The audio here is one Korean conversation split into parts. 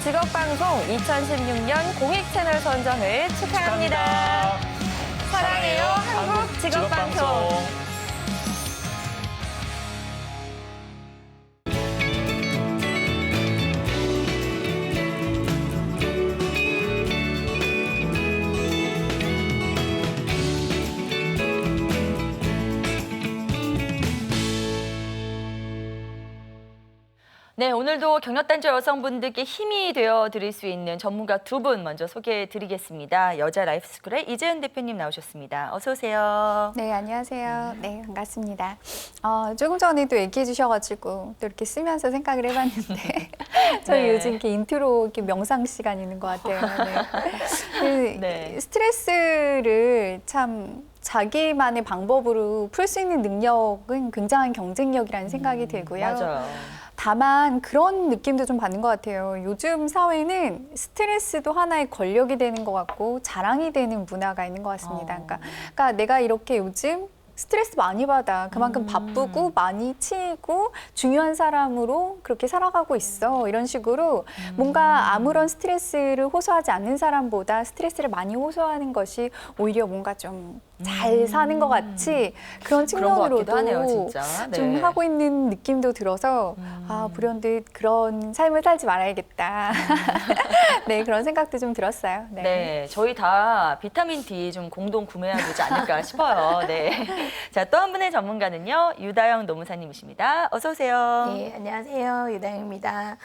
직업방송 2016년 공익채널 선정을 축하합니다. 사랑해요 한국 직업방송. 네, 오늘도 경력단절 여성분들께 힘이 되어 드릴 수 있는 전문가 두 분 먼저 소개해 드리겠습니다. 여자 라이프스쿨의 이재은 대표님 나오셨습니다. 어서 오세요. 네, 안녕하세요. 네, 반갑습니다. 조금 전에도 얘기해 주셔가지고 또 이렇게 쓰면서 생각을 해봤는데 저희 네. 요즘 이렇게 인트로 이렇게 명상 시간 있는 것 같아요. 네. 네. 스트레스를 참 자기만의 방법으로 풀 수 있는 능력은 굉장한 경쟁력이라는 생각이 들고요. 맞아요. 다만 그런 느낌도 좀 받는 것 같아요. 요즘 사회는 스트레스도 하나의 권력이 되는 것 같고 자랑이 되는 문화가 있는 것 같습니다. 그러니까 내가 이렇게 요즘 스트레스 많이 받아. 그만큼 바쁘고 많이 치이고 중요한 사람으로 그렇게 살아가고 있어. 이런 식으로 뭔가 아무런 스트레스를 호소하지 않는 사람보다 스트레스를 많이 호소하는 것이 오히려 뭔가 좀 잘 사는 것 같이 그런 측면으로도 하네요, 진짜. 네. 좀 하고 있는 느낌도 들어서 불현듯 그런 삶을 살지 말아야겠다. 네, 그런 생각도 좀 들었어요. 네. 네, 저희 다 비타민 D 좀 공동 구매해야 되지 않을까 싶어요. 네. 자, 또 한 분의 전문가는요, 유다영 노무사님이십니다. 어서 오세요. 네, 안녕하세요. 유다영입니다.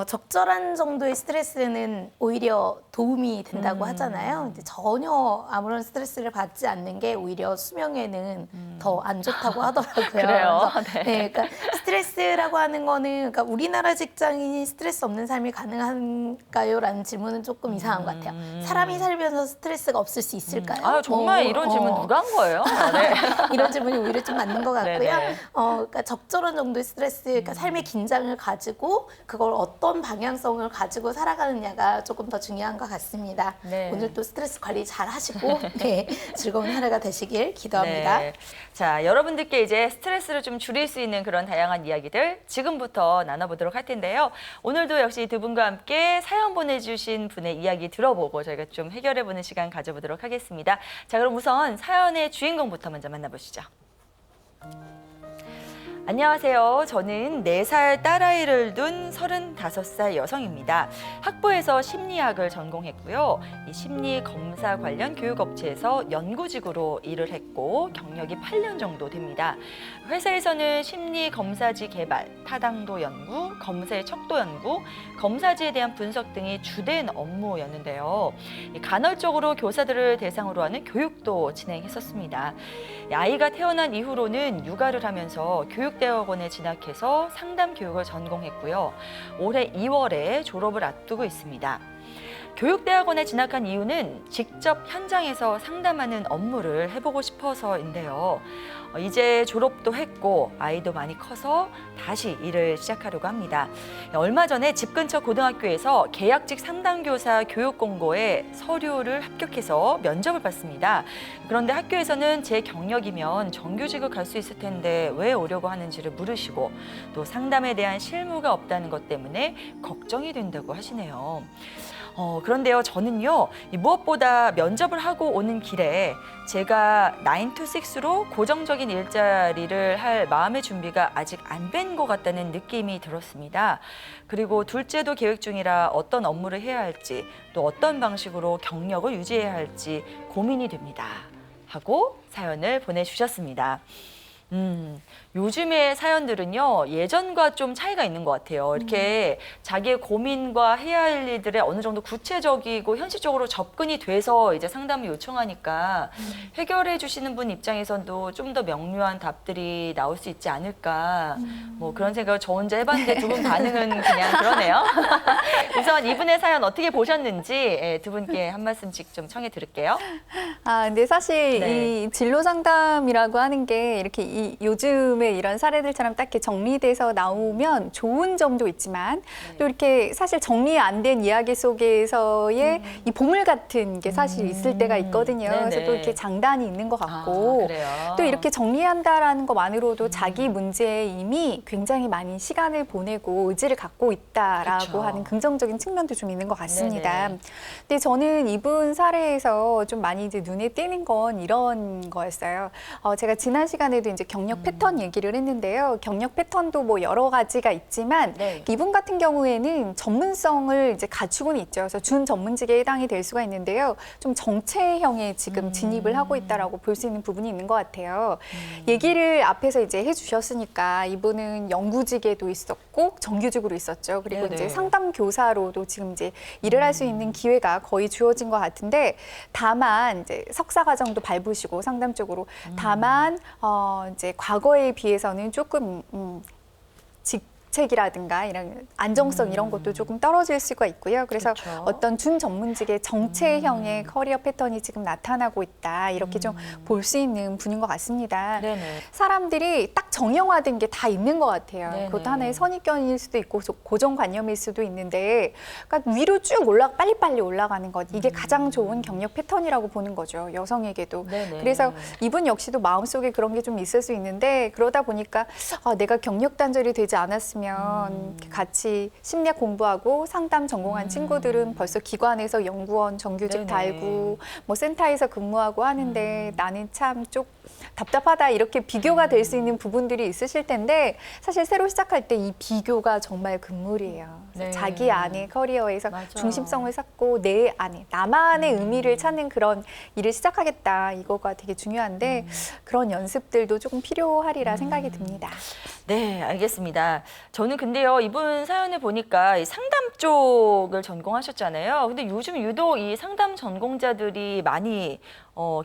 적절한 정도의 스트레스는 오히려 도움이 된다고 하잖아요. 근데 전혀 아무런 스트레스를 받지 않는 게 오히려 수명에는 더 안 좋다고 하더라고요. 그래요? 그래서, 네, 그러니까 스트레스라고 하는 거는 그러니까 우리나라 직장인이 스트레스 없는 삶이 가능한가요? 라는 질문은 조금 이상한 것 같아요. 사람이 살면서 스트레스가 없을 수 있을까요? 아, 정말 이런 질문 누가 한 거예요? 네. 이런 질문이 오히려 좀 맞는 것 같고요. 네네. 그러니까 적절한 정도의 스트레스, 그러니까 삶의 긴장을 가지고 그걸 어떤 방향성을 가지고 살아가느냐가 조금 더 중요한 것 같습니다. 네. 오늘 또 스트레스 관리 잘 하시고 네, 즐거운 하루가 되시길 기도합니다. 네. 자, 여러분들께 이제 스트레스를 좀 줄일 수 있는 그런 다양한 이야기들 지금부터 나눠보도록 할 텐데요. 오늘도 역시 두 분과 함께 사연 보내주신 분의 이야기 들어보고 저희가 좀 해결해보는 시간 가져보도록 하겠습니다. 자, 그럼 우선 사연의 주인공부터 먼저 만나보시죠. 안녕하세요. 저는 4살 딸아이를 둔 35살 여성입니다. 학부에서 심리학을 전공했고요. 이 심리 검사 관련 교육업체에서 연구직으로 일을 했고 경력이 8년 정도 됩니다. 회사에서는 심리 검사지 개발, 타당도 연구, 검사의 척도 연구, 검사지에 대한 분석 등이 주된 업무였는데요. 간헐적으로 교사들을 대상으로 하는 교육도 진행했었습니다. 아이가 태어난 이후로는 육아를 하면서 교육대학원에 진학해서 상담 교육을 전공했고요. 올해 2월에 졸업을 앞두고 있습니다. 교육대학원에 진학한 이유는 직접 현장에서 상담하는 업무를 해보고 싶어서인데요. 이제 졸업도 했고 아이도 많이 커서 다시 일을 시작하려고 합니다. 얼마 전에 집 근처 고등학교에서 계약직 상담교사 교육 공고에 서류를 합격해서 면접을 봤습니다. 그런데 학교에서는 제 경력이면 정규직을 갈 수 있을 텐데 왜 오려고 하는지를 물으시고 또 상담에 대한 실무가 없다는 것 때문에 걱정이 된다고 하시네요. 그런데요, 저는요, 무엇보다 면접을 하고 오는 길에 제가 9 to 6로 고정적인 일자리를 할 마음의 준비가 아직 안 된 것 같다는 느낌이 들었습니다. 그리고 둘째도 계획 중이라 어떤 업무를 해야 할지 또 어떤 방식으로 경력을 유지해야 할지 고민이 됩니다. 하고 사연을 보내주셨습니다. 요즘의 사연들은요, 예전과 좀 차이가 있는 것 같아요. 이렇게 자기의 고민과 해야 할 일들에 어느 정도 구체적이고 현실적으로 접근이 돼서 이제 상담을 요청하니까 해결해 주시는 분 입장에서도 좀 더 명료한 답들이 나올 수 있지 않을까. 뭐 그런 생각을 저 혼자 해봤는데 두 분 반응은 그냥 그러네요. 우선 이분의 사연 어떻게 보셨는지 두 분께 한 말씀씩 좀 청해 들을게요. 근데 사실 네. 이 진로 상담이라고 하는 게 이렇게 요즘에 이런 사례들처럼 딱 이렇게 정리돼서 나오면 좋은 점도 있지만 또 이렇게 사실 정리 안 된 이야기 속에서의 이 보물 같은 게 사실 있을 때가 있거든요. 네네. 그래서 또 이렇게 장단이 있는 것 같고 그래요? 또 이렇게 정리한다라는 것만으로도 자기 문제에 이미 굉장히 많이 시간을 보내고 의지를 갖고 있다라고 그쵸. 하는 하는 긍정적인 측면도 좀 있는 것 같습니다. 네네. 근데 저는 이분 사례에서 좀 많이 이제 눈에 띄는 건 이런 거였어요. 제가 지난 시간에도 이제 경력 패턴 얘기를 했는데요. 경력 패턴도 뭐 여러 가지가 있지만 네. 이분 같은 경우에는 전문성을 이제 갖추고는 있죠. 그래서 준 전문직에 해당이 될 수가 있는데요. 좀 정체형에 지금 진입을 하고 있다라고 볼 수 있는 부분이 있는 것 같아요. 얘기를 앞에서 이제 해주셨으니까 이분은 연구직에도 있었고 정규직으로 있었죠. 그리고 네네. 이제 상담 교사로도 지금 이제 일을 할 수 있는 기회가 거의 주어진 것 같은데, 다만 이제 석사 과정도 밟으시고 상담 쪽으로 다만 이제 과거에 비해서는 조금 직책이라든가 이런 안정성 이런 것도 조금 떨어질 수가 있고요. 그래서 그렇죠. 어떤 준 전문직의 정체형의 커리어 패턴이 지금 나타나고 있다, 이렇게 좀 볼 수 있는 분인 것 같습니다. 네네. 사람들이 딱 정형화된 게 다 있는 것 같아요. 네네. 그것도 하나의 선입견일 수도 있고 고정관념일 수도 있는데, 그러니까 위로 쭉 빨리빨리 올라가는 것, 이게 가장 좋은 경력 패턴이라고 보는 거죠, 여성에게도. 네네. 그래서 이분 역시도 마음속에 그런 게 좀 있을 수 있는데, 그러다 보니까 내가 경력 단절이 되지 않았으면 같이 심리학 공부하고 상담 전공한 친구들은 벌써 기관에서 연구원 정규직 네네. 달고 뭐 센터에서 근무하고 하는데 나는 참 좀 답답하다, 이렇게 비교가 될 수 있는 부분들이 있으실 텐데, 사실 새로 시작할 때 이 비교가 정말 금물이에요. 그래서 네. 자기 안의 커리어에서 맞아. 중심성을 쌓고 내 안에 나만의 의미를 찾는 그런 일을 시작하겠다, 이거가 되게 중요한데 그런 연습들도 조금 필요하리라 생각이 듭니다. 네, 알겠습니다. 저는 근데요, 이분 사연을 보니까 이 상담 쪽을 전공하셨잖아요. 근데 요즘 유독 이 상담 전공자들이 많이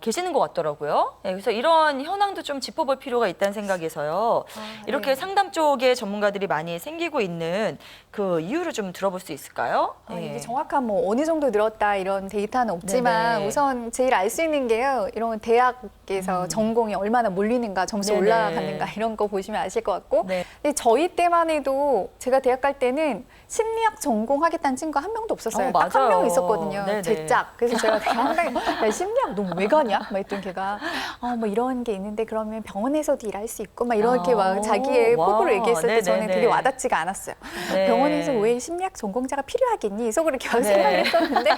계시는 것 같더라고요. 네, 그래서 이런 현황도 좀 짚어볼 필요가 있다는 생각에서요. 이렇게 네. 상담 쪽에 전문가들이 많이 생기고 있는 그 이유를 좀 들어볼 수 있을까요? 이게 정확한 뭐 어느 정도 늘었다 이런 데이터는 없지만 네네. 우선 제일 알 수 있는 게요, 이런 대학에서 전공이 얼마나 몰리는가, 점수 네네. 올라가는가, 이런 거 보시면 아실 것 같고, 네. 근데 저희 때만 해도 제가 대학 갈 때는 심리학 전공하겠다는 친구가 한 명도 없었어요. 딱 한 맞아요. 명 있었거든요. 네네. 제짝. 그래서 제가 되게 황당해. 야, 심리학 너 왜 가냐? 막 했던 걔가 뭐 이런 게 있는데 그러면 병원에서도 일할 수 있고 막 이렇게 막 자기의 와. 포부를 얘기했을 때 저는 네네네. 되게 와닿지가 않았어요. 네. 병원에서 왜 심리학 전공자가 필요하겠니? 속으로 이렇게 네. 생각을 했었는데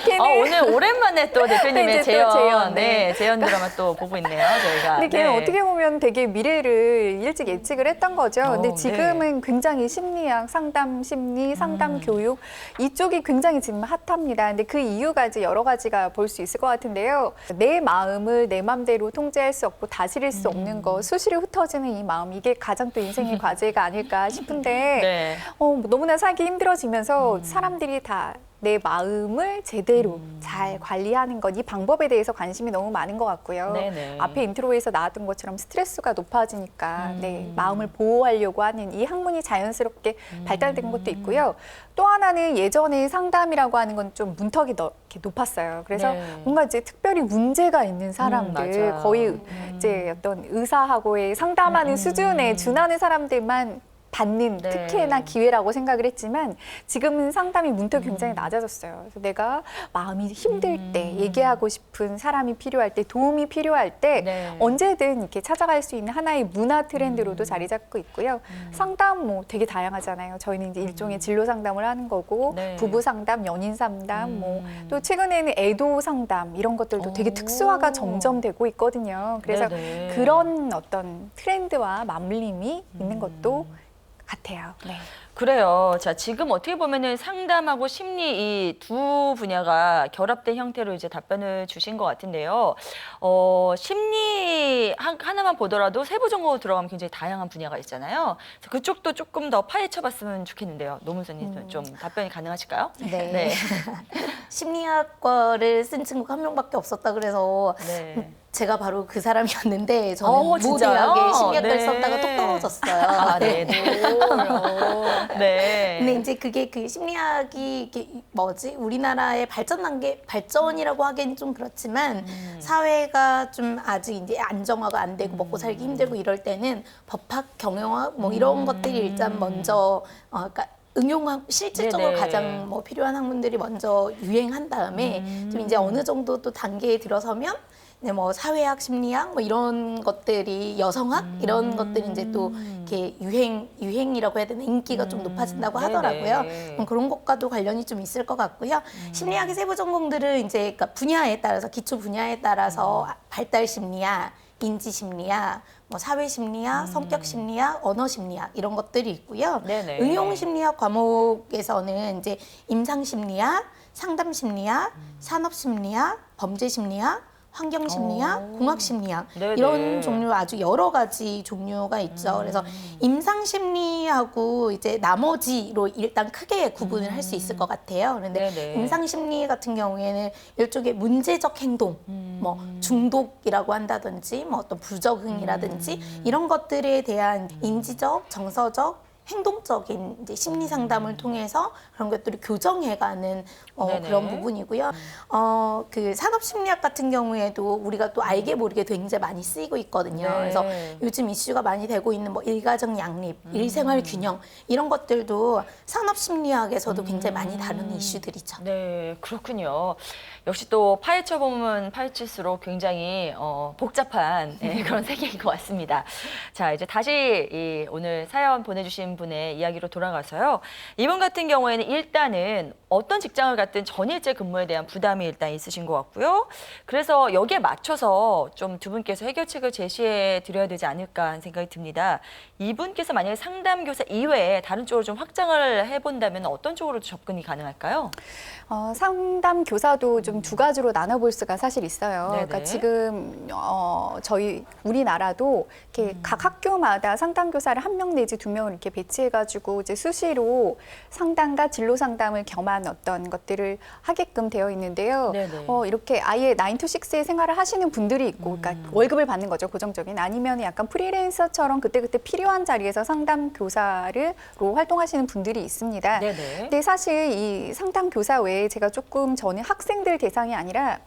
걔는 오늘 오랜만에 또 대표님의 네, 이제 또 재연, 재연, 네, 네. 재연 드라마 또 보고 있네요, 저희가. 근데 걔는 네. 어떻게 보면 되게 미래를 일찍 예측을 했던 거죠. 근데 네. 지금은 굉장히 심리학, 상담 심리, 상담 교육 이쪽이 굉장히 지금 핫합니다. 근데 그 이유가 이제 여러 가지가 볼 수 있을 것 같은데요. 내 마음을 내 맘대로 통제할 수 없고 다스릴 수 없는 거, 수시로 흩어지는 이 마음, 이게 가장 또 인생의 과제가 아닐까 싶은데 네. 너무나 살기 힘들어지면서 사람들이 다 내 마음을 제대로 잘 관리하는 것, 이 방법에 대해서 관심이 너무 많은 것 같고요. 네네. 앞에 인트로에서 나왔던 것처럼 스트레스가 높아지니까 내 마음을 보호하려고 하는 이 학문이 자연스럽게 발달된 것도 있고요. 또 하나는 예전에 상담이라고 하는 건 좀 문턱이 이렇게 높았어요. 그래서 네. 뭔가 이제 특별히 문제가 있는 사람들, 맞아요. 거의 이제 어떤 의사하고의 상담하는 수준에 준하는 사람들만 받는 네. 특혜나 기회라고 생각을 했지만, 지금은 상담이 문턱이 굉장히 낮아졌어요. 그래서 내가 마음이 힘들 때, 얘기하고 싶은 사람이 필요할 때, 도움이 필요할 때 네. 언제든 이렇게 찾아갈 수 있는 하나의 문화 트렌드로도 자리 잡고 있고요. 상담 뭐 되게 다양하잖아요. 저희는 이제 일종의 진로 상담을 하는 거고, 네. 부부 상담, 연인 상담, 뭐 또 최근에는 애도 상담, 이런 것들도 되게 특수화가 점점 되고 있거든요. 그래서 네네. 그런 어떤 트렌드와 맞물림이 있는 것도 같아요. 네. 그래요. 자, 지금 어떻게 보면은 상담하고 심리 이 두 분야가 결합된 형태로 이제 답변을 주신 것 같은데요. 심리 하나만 보더라도 세부 정보 들어가면 굉장히 다양한 분야가 있잖아요. 그래서 그쪽도 조금 더 파헤쳐봤으면 좋겠는데요. 노문선님 좀 답변이 가능하실까요? 네. 심리학과를 쓴 친구가 한 명밖에 없었다 그래서 네. 제가 바로 그 사람이었는데 저는 모 진짜요? 대학에 심리학과를 네. 썼다가 똑 떨어졌어요. 아, 네. 네. 네. 근데 이제 그게 그 심리학이 이게 뭐지? 우리나라의 발전 단계, 발전이라고 하기엔 좀 그렇지만 사회가 좀 아직 이제 안정화가 안 되고 먹고 살기 힘들고 이럴 때는 법학, 경영학 뭐 이런 것들이 일단 먼저 그러니까 실질적으로 네네. 가장 뭐 필요한 학문들이 먼저 유행한 다음에 좀 이제 어느 정도 또 단계에 들어서면 네, 뭐 사회학, 심리학 뭐 이런 것들이 여성학 이런 것들이 이제 또 이렇게 유행이라고 해야 되나 인기가 좀 높아진다고 하더라고요. 네네. 그런 것과도 관련이 좀 있을 것 같고요. 심리학의 세부 전공들은 이제 그러니까 분야에 따라서 기초 분야에 따라서 발달 심리학, 인지 심리학, 뭐 사회 심리학, 성격 심리학, 언어 심리학 이런 것들이 있고요. 네네. 응용 심리학 과목에서는 이제 임상 심리학, 상담 심리학, 산업 심리학, 범죄 심리학, 환경 심리학, 공학 심리학 네네. 이런 종류 아주 여러 가지 종류가 있죠. 그래서 임상 심리하고 이제 나머지로 일단 크게 구분을 할 수 있을 것 같아요. 그런데 네네. 임상 심리 같은 경우에는 일종의 문제적 행동, 뭐 중독이라고 한다든지, 뭐 어떤 부적응이라든지 이런 것들에 대한 인지적, 정서적 행동적인 이제 심리 상담을 통해서 그런 것들을 교정해가는 네네. 그런 부분이고요. 그 산업 심리학 같은 경우에도 우리가 또 알게 모르게 굉장히 많이 쓰이고 있거든요. 네. 그래서 요즘 이슈가 많이 되고 있는 뭐 일가정 양립, 일생활 균형 이런 것들도 산업 심리학에서도 굉장히 많이 다루는 이슈들이죠. 네, 그렇군요. 역시 또 파헤쳐 보면 파헤칠수록 굉장히 복잡한 그런 세계인 것 같습니다. 자, 이제 다시 이 오늘 사연 보내주신 분의 이야기로 돌아가서요. 이분 같은 경우에는 일단은 어떤 직장을 갖든 전일제 근무에 대한 부담이 일단 있으신 것 같고요. 그래서 여기에 맞춰서 좀 두 분께서 해결책을 제시해 드려야 되지 않을까 하는 생각이 듭니다. 이분께서 만약에 상담교사 이외에 다른 쪽으로 좀 확장을 해본다면 어떤 쪽으로 접근이 가능할까요? 상담 교사도 좀 두 가지로 나눠볼 수가 사실 있어요. 네네. 그러니까 지금 저희 우리나라도 이렇게 각 학교마다 상담 교사를 한 명 내지 두 명을 이렇게 배치해가지고 이제 수시로 상담과 진로 상담을 겸한 어떤 것들을 하게끔 되어 있는데요. 네네. 이렇게 아예 9 to 6의 생활을 하시는 분들이 있고, 그러니까 월급을 받는 거죠, 고정적인. 아니면 약간 프리랜서처럼 그때그때 필요한 자리에서 상담 교사로 활동하시는 분들이 있습니다. 네네. 근데 사실 이 상담 교사 외에 제가 조금 저는 학생들 대상이 아니라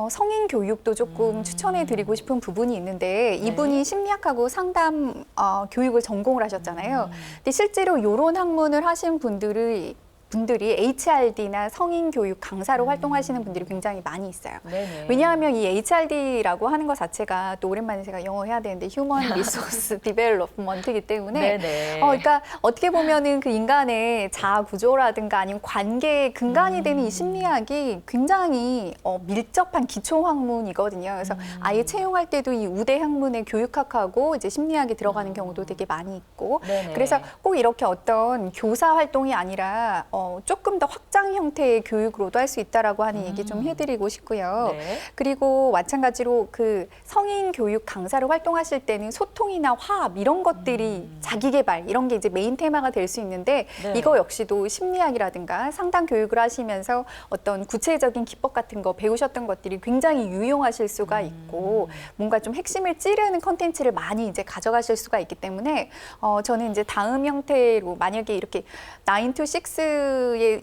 성인 교육도 조금 추천해 드리고 싶은 부분이 있는데 이분이 심리학하고 상담 교육을 전공을 하셨잖아요. 근데 실제로 이런 학문을 하신 분들이 HRD나 성인 교육 강사로 활동하시는 분들이 굉장히 많이 있어요. 네네. 왜냐하면 이 HRD라고 하는 것 자체가 또 오랜만에 제가 영어 해야 되는데 휴먼 리소스 디벨롭먼트이기 때문에 네네. 그러니까 어떻게 보면은 그 인간의 자아 구조라든가 아니면 관계의 근간이 되는 이 심리학이 굉장히 밀접한 기초 학문이거든요. 그래서 아예 채용할 때도 이 우대 학문의 교육학하고 이제 심리학이 들어가는 경우도 되게 많이 있고 네네. 그래서 꼭 이렇게 어떤 교사 활동이 아니라 조금 더 확장 형태의 교육으로도 할 수 있다라고 하는 얘기 좀 해드리고 싶고요. 네. 그리고 마찬가지로 그 성인 교육 강사로 활동하실 때는 소통이나 화합 이런 것들이 자기 개발 이런 게 이제 메인 테마가 될 수 있는데 네. 이거 역시도 심리학이라든가 상담 교육을 하시면서 어떤 구체적인 기법 같은 거 배우셨던 것들이 굉장히 유용하실 수가 있고 뭔가 좀 핵심을 찌르는 컨텐츠를 많이 이제 가져가실 수가 있기 때문에 저는 이제 다음 형태로 만약에 이렇게 9 to 6의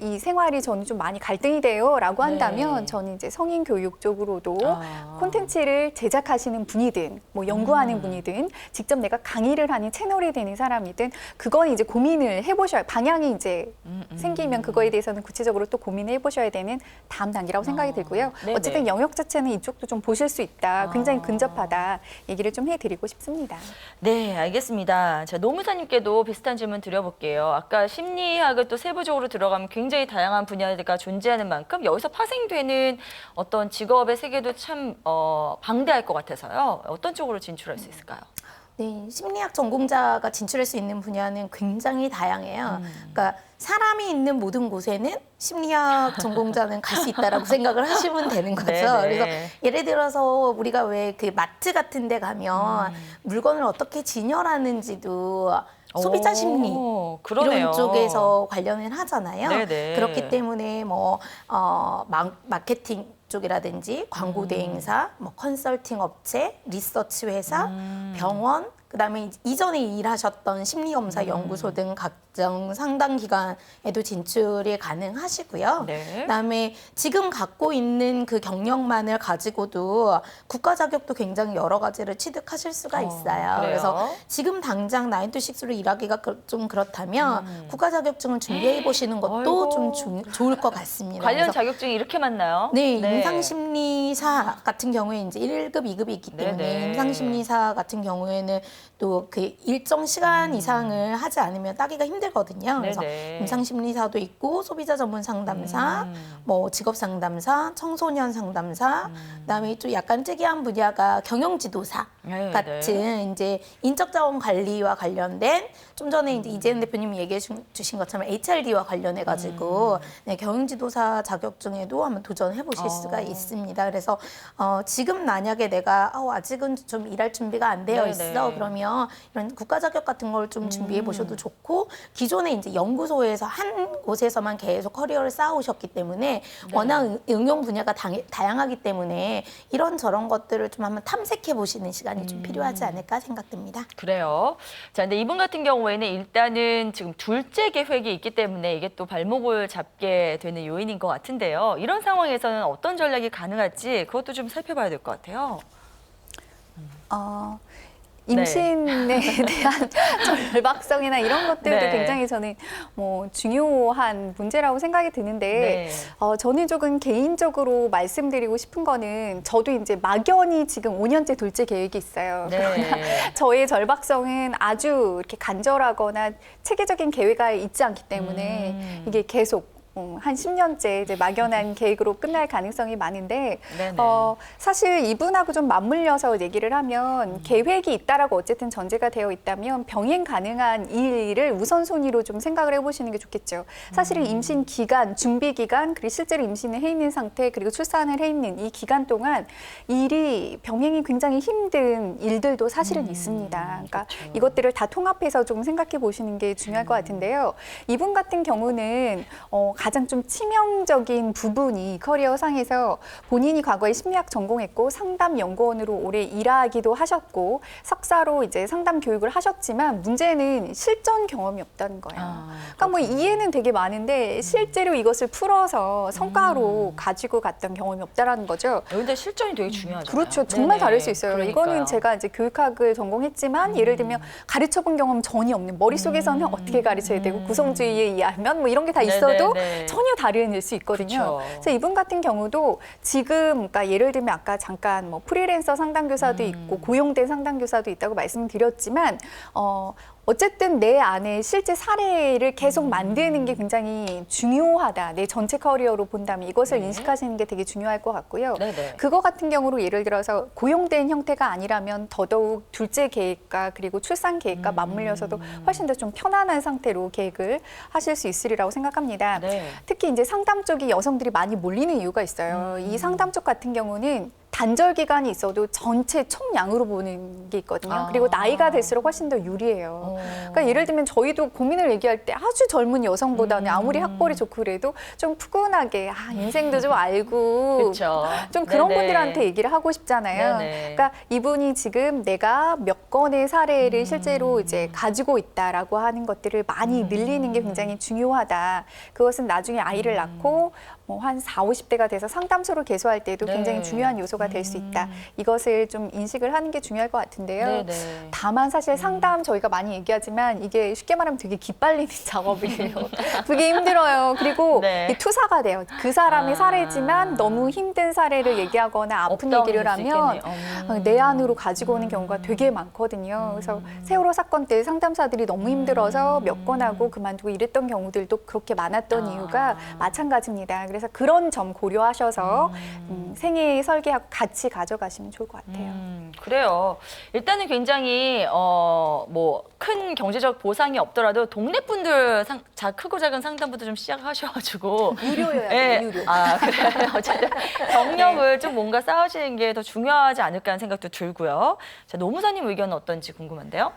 이 생활이 저는 좀 많이 갈등이 돼요라고 한다면 네. 저는 이제 성인 교육 쪽으로도 아. 콘텐츠를 제작하시는 분이든 뭐 연구하는 분이든 직접 내가 강의를 하는 채널이 되는 사람이든 그건 이제 고민을 해보셔야 방향이 이제 생기면 그거에 대해서는 구체적으로 또 고민을 해보셔야 되는 다음 단계라고 생각이 들고요. 네네. 어쨌든 영역 자체는 이쪽도 좀 보실 수 있다. 굉장히 근접하다. 얘기를 좀 해드리고 싶습니다. 네, 알겠습니다. 자, 노무사님께도 비슷한 질문 드려볼게요. 아까 심리학을 또 세부적으로 들어가면 굉장히 다양한 분야가 존재하는 만큼 여기서 파생되는 어떤 직업의 세계도 참 방대할 것 같아서요. 어떤 쪽으로 진출할 수 있을까요? 네, 심리학 전공자가 진출할 수 있는 분야는 굉장히 다양해요. 그러니까 사람이 있는 모든 곳에는 심리학 전공자는 갈 수 있다라고 생각을 하시면 되는 거죠. 네네. 그래서 예를 들어서 우리가 왜 그 마트 같은 데 가면 물건을 어떻게 진열하는지도 소비자 심리 그러네요. 이런 쪽에서 관련을 하잖아요. 네네. 그렇기 때문에 뭐 마케팅 쪽이라든지 광고 대행사, 뭐 컨설팅 업체, 리서치 회사, 병원, 그다음에 이전에 일하셨던 심리검사 연구소 등 각종 상담 기관에도 진출이 가능하시고요. 네. 그다음에 지금 갖고 있는 그 경력만을 가지고도 국가 자격도 굉장히 여러 가지를 취득하실 수가 있어요. 그래요? 그래서 지금 당장 9to6로 일하기가 좀 그렇다면 국가 자격증을 준비해 보시는 것도 아이고. 좀 좋을 것 같습니다. 관련 그래서 자격증이 이렇게 많나요? 네, 임상심리사 같은 경우에 이제 1급, 2급이 있기 때문에 네네. 임상심리사 같은 경우에는 또 그 일정 시간 이상을 하지 않으면 따기가 힘들거든요. 그래서 네네. 임상심리사도 있고 소비자 전문 상담사, 뭐 직업 상담사, 청소년 상담사, 그다음에 또 약간 특이한 분야가 경영지도사 네, 같은 이제 인적 자원 관리와 관련된 좀 전에 이제 이재은 대표님이 얘기해 주신 것처럼 HRD와 관련해 가지고 네, 경영지도사 자격증에도 한번 도전해 보실 수가 있습니다. 그래서 지금 만약에 내가 아직은 좀 일할 준비가 안 되어 네네. 있어 그러면 이런 국가 자격 같은 걸 좀 준비해 보셔도 좋고 기존에 이제 연구소에서 한 곳에서만 계속 커리어를 쌓아오셨기 때문에 워낙 응용 분야가 다양하기 때문에 이런 저런 것들을 좀 한번 탐색해 보시는 시간이 좀 필요하지 않을까 생각됩니다. 그래요. 자, 근데 이분 같은 경우에는 일단은 지금 둘째 계획이 있기 때문에 이게 또 발목을 잡게 되는 요인인 것 같은데요. 이런 상황에서는 어떤 전략이 가능할지 그것도 좀 살펴봐야 될 것 같아요. 임신에 대한 절박성이나 이런 것들도 네. 굉장히 저는 뭐 중요한 문제라고 생각이 드는데 저는 조금 개인적으로 말씀드리고 싶은 거는 저도 이제 막연히 지금 5년째 둘째 계획이 있어요. 네. 저의 절박성은 아주 이렇게 간절하거나 체계적인 계획이 있지 않기 때문에 이게 계속 한 10년째 이제 막연한 계획으로 끝날 가능성이 많은데 네네. 사실 이분하고 좀 맞물려서 얘기를 하면 계획이 있다라고 어쨌든 전제가 되어 있다면 병행 가능한 일을 우선순위로 좀 생각을 해보시는 게 좋겠죠. 사실은 임신 기간, 준비 기간, 그리고 실제로 임신을 해 있는 상태, 그리고 출산을 해 있는 이 기간 동안 일이 병행이 굉장히 힘든 일들도 사실은 있습니다. 그러니까 그렇죠. 이것들을 다 통합해서 좀 생각해 보시는 게 중요할 것 같은데요. 이분 같은 경우는 가장 좀 치명적인 부분이 커리어 상에서 본인이 과거에 심리학 전공했고 상담 연구원으로 오래 일하기도 하셨고 석사로 이제 상담 교육을 하셨지만 문제는 실전 경험이 없다는 거예요. 그러니까 뭐 이해는 되게 많은데 실제로 이것을 풀어서 성과로 가지고 갔던 경험이 없다라는 거죠. 근데 실전이 되게 중요하죠. 그렇죠. 정말 다를 수 있어요. 이거는 제가 이제 교육학을 전공했지만 예를 들면 가르쳐본 경험 전혀 없는 머릿속에서는 어떻게 가르쳐야 되고 구성주의에 의하면 뭐 이런 게 다 있어도 전혀 다른 일 수 있거든요. 그쵸. 그래서 이분 같은 경우도 지금 그러니까 예를 들면 아까 잠깐 뭐 프리랜서 상담교사도 있고 고용된 상담교사도 있다고 말씀드렸지만 어쨌든 내 안에 실제 사례를 계속 만드는 게 굉장히 중요하다. 내 전체 커리어로 본다면 이것을 인식하시는 게 되게 중요할 것 같고요. 네네. 그거 같은 경우로 예를 들어서 고용된 형태가 아니라면 더더욱 둘째 계획과 그리고 출산 계획과 맞물려서도 훨씬 더 좀 편안한 상태로 계획을 하실 수 있으리라고 생각합니다. 네. 특히 이제 상담 쪽이 여성들이 많이 몰리는 이유가 있어요. 이 상담 쪽 같은 경우는 단절 기간이 있어도 전체 총량으로 보는 게 있거든요. 그리고 나이가 들수록 훨씬 더 유리해요. 그러니까 예를 들면 저희도 고민을 얘기할 때 아주 젊은 여성보다는 아무리 학벌이 좋고 그래도 좀 푸근하게 인생도 좀 알고 그렇죠. 좀 그런 네네. 분들한테 얘기를 하고 싶잖아요. 네네. 그러니까 이분이 지금 내가 몇 건의 사례를 실제로 이제 가지고 있다라고 하는 것들을 많이 늘리는 게 굉장히 중요하다. 그것은 나중에 아이를 낳고 뭐 한 40, 50대가 돼서 상담소를 개소할 때도 네. 굉장히 중요한 요소가 될 수 있다. 이것을 좀 인식을 하는 게 중요할 것 같은데요. 네네. 다만 사실 상담 저희가 많이 얘기하지만 이게 쉽게 말하면 되게 기빨리는 작업이에요. 그게 힘들어요. 그리고 네. 이 투사가 돼요. 그 사람의 사례지만 너무 힘든 사례를 얘기하거나 아픈 업다운이 얘기를 될수 하면 있겠네요. 내 안으로 가지고 오는 경우가 되게 많거든요. 그래서 세월호 사건 때 상담사들이 너무 힘들어서 몇 건 하고 그만두고 이랬던 경우들도 그렇게 많았던 이유가 마찬가지입니다. 그래서 그런 점 고려하셔서 생애 설계하고 같이 가져가시면 좋을 것 같아요. 그래요. 일단은 굉장히 뭐 큰 경제적 보상이 없더라도 동네 분들 크고 작은 상담부터 좀 시작하셔가지고 유료여야 돼요. 예. 유료. 그래. 어쨌든 경력을 좀 뭔가 쌓으시는 게 더 중요하지 않을까 하는 생각도 들고요. 자, 노무사님 의견은 어떤지 궁금한데요.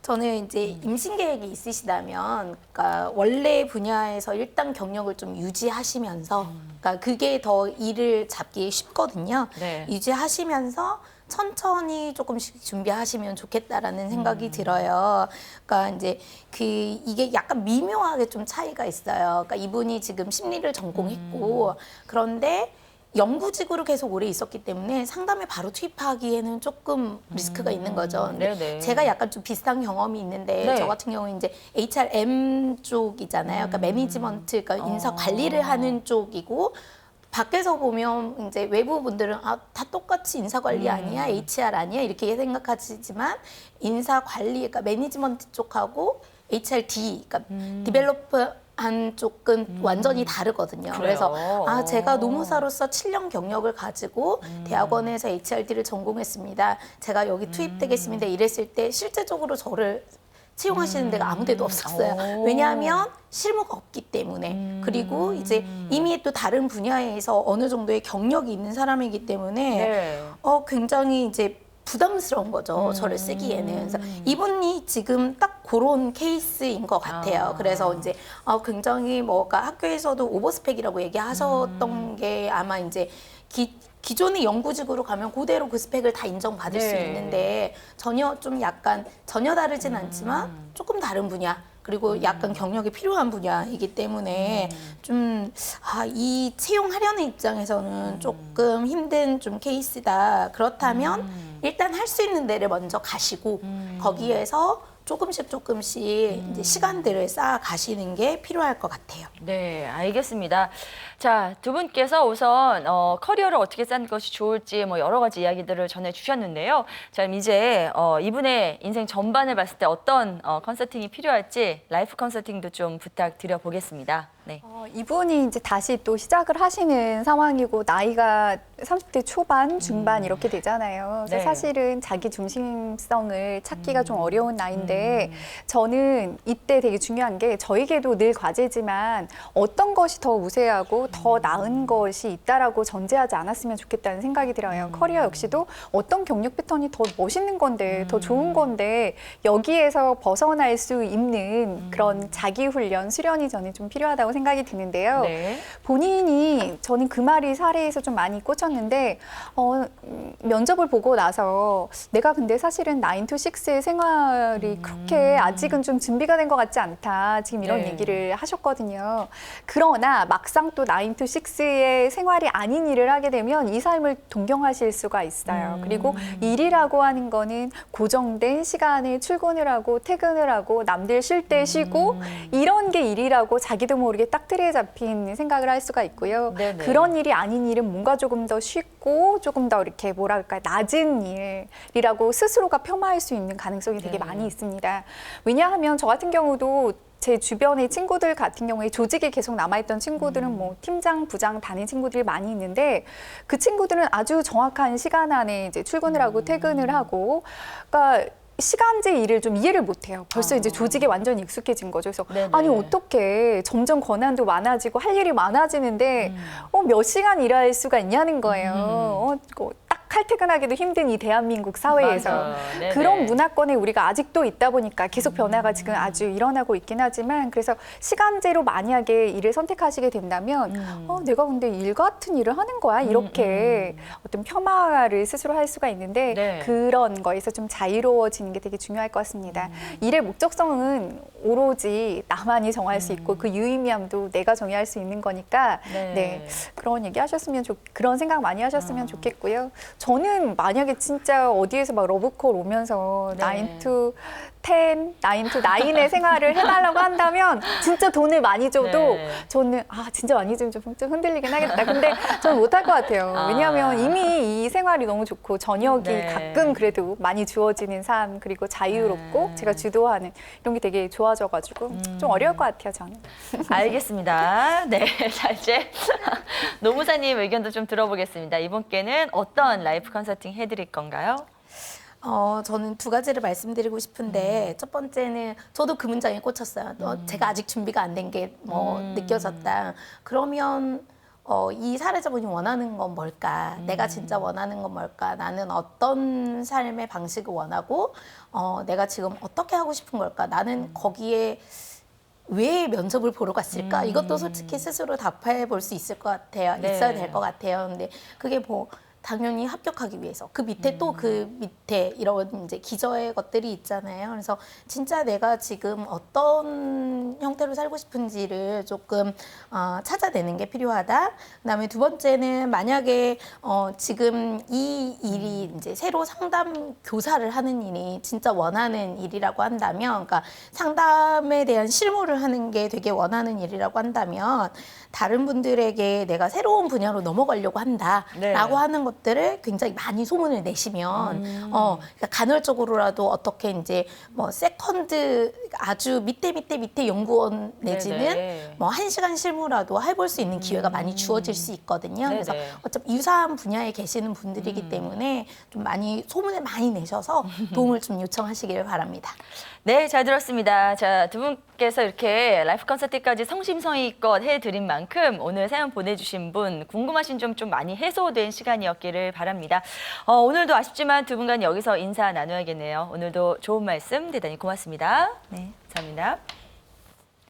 저는 이제 임신 계획이 있으시다면, 그러니까 원래 분야에서 일단 경력을 좀 유지하시면서, 그러니까 그게 더 일을 잡기 쉽거든요. 네. 유지하시면서 천천히 조금씩 준비하시면 좋겠다라는 생각이 들어요. 그러니까 이제 이게 약간 미묘하게 좀 차이가 있어요. 그러니까 이분이 지금 심리를 전공했고 그런데 연구직으로 계속 오래 있었기 때문에 상담에 바로 투입하기에는 조금 리스크가 있는 거죠. 근데 네네. 제가 약간 좀 비슷한 경험이 있는데 네. 저 같은 경우는 이제 HRM 쪽이잖아요. 그러니까 매니지먼트, 그러니까 인사 관리를 하는 쪽이고 밖에서 보면 이제 외부 분들은 다 똑같이 인사 관리 아니야, HR 아니야 이렇게 생각하시지만 인사 관리, 그러니까 매니지먼트 쪽하고 HRD, 그러니까 디벨로퍼 한 쪽은 완전히 다르거든요. 그래요? 그래서 제가 노무사로서 7년 경력을 가지고 대학원에서 HRD를 전공했습니다. 제가 여기 투입되겠습니다. 이랬을 때 실제적으로 저를 채용하시는 데가 아무 데도 없었어요. 왜냐하면 실무가 없기 때문에. 그리고 이제 이미 또 다른 분야에서 어느 정도의 경력이 있는 사람이기 때문에 네. 굉장히 이제 부담스러운 거죠. 저를 쓰기에는. 그래서 이분이 지금 딱 그런 케이스인 것 같아요. 그래서 이제 굉장히 뭐가 학교에서도 오버스펙이라고 얘기하셨던 게 아마 이제 기존의 연구직으로 가면 그대로 그 스펙을 다 인정받을 수 네. 있는데 전혀 좀 약간 전혀 다르진 않지만 조금 다른 분야. 그리고 약간 경력이 필요한 분야이기 때문에 좀 이 채용하려는 입장에서는 조금 힘든 좀 케이스다. 그렇다면 일단 할 수 있는 데를 먼저 가시고 거기에서 조금씩 이제 시간들을 쌓아 가시는 게 필요할 것 같아요. 네, 알겠습니다. 자, 두 분께서 우선 커리어를 어떻게 짜는 것이 좋을지 뭐 여러 가지 이야기들을 전해주셨는데요. 자, 그럼 이제 이분의 인생 전반을 봤을 때 어떤 컨설팅이 필요할지 라이프 컨설팅도 좀 부탁드려 보겠습니다. 네. 이분이 이제 다시 또 시작을 하시는 상황이고 나이가 30대 초반, 중반 이렇게 되잖아요. 그래서 네. 사실은 자기 중심성을 찾기가 좀 어려운 나이인데 저는 이때 되게 중요한 게 저에게도 늘 과제지만 어떤 것이 더 우세하고 더 나은 것이 있다라고 전제하지 않았으면 좋겠다는 생각이 들어요. 커리어 역시도 어떤 경력 패턴이 더 멋있는 건데 더 좋은 건데 여기에서 벗어날 수 있는 그런 자기 훈련, 수련이 저는 좀 필요하다고 생각이 드는데요. 네. 본인이 저는 그 말이 사례에서 좀 많이 꽂혔는데 면접을 보고 나서 내가 근데 사실은 9 to 6의 생활이 그렇게 아직은 좀 준비가 된 것 같지 않다. 지금 이런 네. 얘기를 하셨거든요. 그러나 막상 또 9 to 6의 생활이 아닌 일을 하게 되면 이 삶을 동경하실 수가 있어요. 그리고 일이라고 하는 거는 고정된 시간에 출근을 하고 퇴근을 하고 남들 쉴 때 쉬고 이런 게 일이라고 자기도 모르게 딱 틀에 잡힌 생각을 할 수가 있고요. 네네. 그런 일이 아닌 일은 뭔가 조금 더 쉽고 조금 더 이렇게 뭐랄까 낮은 일이라고 스스로가 폄하할 수 있는 가능성이 되게 네. 많이 있습니다. 왜냐하면 저 같은 경우도 제 주변의 친구들 같은 경우에 조직에 계속 남아있던 친구들은 뭐 팀장, 부장 다닌 친구들이 많이 있는데 그 친구들은 아주 정확한 시간 안에 이제 출근을 하고 퇴근을 하고 그러니까 시간제 일을 좀 이해를 못해요. 벌써 이제 조직에 완전히 익숙해진 거죠. 그래서 네네. 아니 어떻게 점점 권한도 많아지고 할 일이 많아지는데 몇 시간 일할 수가 있냐는 거예요. 딱 칼퇴근하기도 힘든 이 대한민국 사회에서 맞아요. 네네. 그런 문화권에 우리가 아직도 있다 보니까 계속 변화가 지금 아주 일어나고 있긴 하지만 그래서 시간제로 만약에 일을 선택하시게 된다면 내가 근데 일 같은 일을 하는 거야 이렇게 어떤 폄하를 스스로 할 수가 있는데 네. 그런 거에서 좀 자유로워지는 게 되게 중요할 것 같습니다. 일의 목적성은 오로지 나만이 정할 수 있고 그 유의미함도 내가 정의할 수 있는 거니까 네. 네, 그런 얘기 하셨으면 그런 생각 많이 하셨으면 좋겠고요. 저는 만약에 진짜 어디에서 막 러브콜 오면서 네. 9 to 10, 9 to 9의 생활을 해달라고 한다면 진짜 돈을 많이 줘도 네. 저는 진짜 많이 좀 흔들리긴 하겠다. 근데 저는 못할 것 같아요. 왜냐하면 이미 이 생활이 너무 좋고 저녁이 네. 가끔 그래도 많이 주어지는 삶 그리고 자유롭고 네. 제가 주도하는 이런 게 되게 좋아져가지고 좀 어려울 것 같아요. 저는. 알겠습니다. 네, 자 이제 노무사님 의견도 좀 들어보겠습니다. 이분께는 어떤 라이프 컨설팅 해드릴 건가요? 저는 두 가지를 말씀드리고 싶은데 첫 번째는 저도 그 문장에 꽂혔어요. 제가 아직 준비가 안 된 게 느껴졌다. 그러면 이 사례자분이 원하는 건 뭘까? 내가 진짜 원하는 건 뭘까? 나는 어떤 삶의 방식을 원하고 내가 지금 어떻게 하고 싶은 걸까? 나는 거기에 왜 면접을 보러 갔을까? 이것도 솔직히 스스로 답해 볼 수 있을 것 같아요. 네. 있어야 될 것 같아요. 근데 그게 뭐 당연히 합격하기 위해서 그 밑에 또 그 밑에 이런 이제 기저의 것들이 있잖아요. 그래서 진짜 내가 지금 어떤 형태로 살고 싶은지를 조금 찾아내는 게 필요하다. 그다음에 두 번째는 만약에 지금 이 일이 이제 새로 상담 교사를 하는 일이 진짜 원하는 일이라고 한다면, 그러니까 상담에 대한 실무를 하는 게 되게 원하는 일이라고 한다면 다른 분들에게 내가 새로운 분야로 넘어가려고 한다라고 네. 하는 것들을 굉장히 많이 소문을 내시면 그러니까 간헐적으로라도 어떻게 이제 뭐 세컨드 아주 밑에 연구원 내지는 네네. 뭐 1시간 실무라도 해볼 수 있는 기회가 많이 주어질 수 있거든요. 그래서 네네. 어차피 유사한 분야에 계시는 분들이기 때문에 좀 많이 소문을 많이 내셔서 도움을 좀 요청하시길 바랍니다. 네, 잘 들었습니다. 자, 두 분께서 이렇게 라이프 컨설팅까지 성심성의껏 해드린 만큼 오늘 사연 보내주신 분 궁금하신 점 좀 많이 해소된 시간이었기를 바랍니다. 오늘도 아쉽지만 두 분간 여기서 인사 나눠야겠네요. 오늘도 좋은 말씀 대단히 고맙습니다. 네, 감사합니다.